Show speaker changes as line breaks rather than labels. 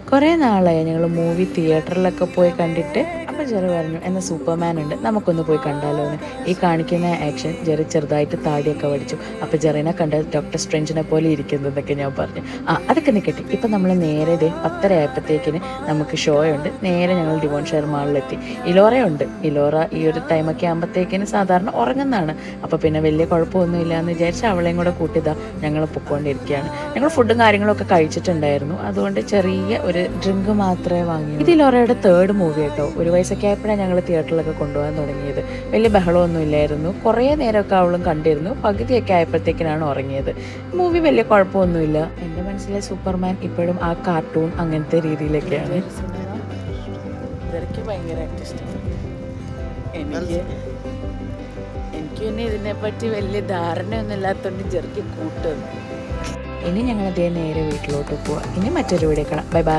കുറേ നാളായി ഞങ്ങൾ മൂവി തിയേറ്ററിലൊക്കെ പോയി കണ്ടിട്ട്. അപ്പോൾ ജെറി പറഞ്ഞു എന്നാൽ സൂപ്പർമാൻ ഉണ്ട്, നമുക്കൊന്ന് പോയി കണ്ടാലോ എന്ന്. ഈ കാണിക്കുന്ന ആക്ഷൻ ജെറി ചെറുതായിട്ട് താടിയൊക്കെ വടിച്ചു. അപ്പോൾ ജെറിനെ കണ്ട് ഡോക്ടർ സ്ട്രെഞ്ചിനെ പോലെ ഇരിക്കുന്നതൊക്കെ ഞാൻ പറഞ്ഞു. അതൊക്കെ നിൽക്കട്ടെ. ഇപ്പം നമ്മൾ നേരെ 10:30 ആയപ്പോഴത്തേക്കിന് നമുക്ക് ഷോ ഉണ്ട്. നേരെ ഞങ്ങൾ ഡിവോൺ ഷെയർ മാളിലെത്തി. ഇലോറയുണ്ട്. ഇലോറ ഈ ഒരു ടൈമൊക്കെ ആകുമ്പോഴത്തേക്കിന് സാധാരണ ഉറങ്ങുന്നതാണ്. അപ്പോൾ പിന്നെ വലിയ കുഴപ്പമൊന്നുമില്ല എന്ന് വിചാരിച്ച് അവളെയും കൂടെ കൂട്ടിയതാ ഞങ്ങൾ പൊയ്ക്കൊണ്ടിരിക്കുകയാണ്. ഞങ്ങൾ ഫുഡും കാര്യങ്ങളൊക്കെ കഴിച്ചിട്ടുണ്ടായിരുന്നു. അതുകൊണ്ട് ചെറിയ ഒരു ഡ്രിങ്ക് മാത്രമേ വാങ്ങി. ഇത് ഇലോറയുടെ 3rd മൂവി കേട്ടോ. 1 വയസ്സൊക്കെ ആയപ്പോഴാണ് ഞങ്ങൾ തിയേറ്ററിലൊക്കെ കൊണ്ടുപോകാൻ തുടങ്ങിയത്. വലിയ ബഹളമൊന്നും ഇല്ലായിരുന്നു. കുറേ നേരമൊക്കെ അവളും കണ്ടിരുന്നു. പകുതിയൊക്കെ ആയപ്പോഴത്തേക്കിനാണ് ഉറങ്ങിയത്. മൂവി വലിയ കുഴപ്പമൊന്നുമില്ല. എൻ്റെ മനസ്സിലെ സൂപ്പർമാൻ ഇപ്പോഴും ആ കാർട്ടൂൺ അങ്ങനത്തെ രീതിയിലൊക്കെയാണ്. ഇതൊക്കെ ഭയങ്കരമായിട്ട് ഇഷ്ടമാണ്. എനിക്ക് പിന്നെ ഇതിനെപ്പറ്റി വലിയ ധാരണയൊന്നും ഇല്ലാത്തതുകൊണ്ട് ജെറിക്ക് കൂട്ടുന്നു. ഇനി ഞങ്ങൾ നേരെ വീട്ടിലോട്ട് പോവാം. ഇനി മറ്റൊരു വീഡിയോ കാണാം. Bye bye.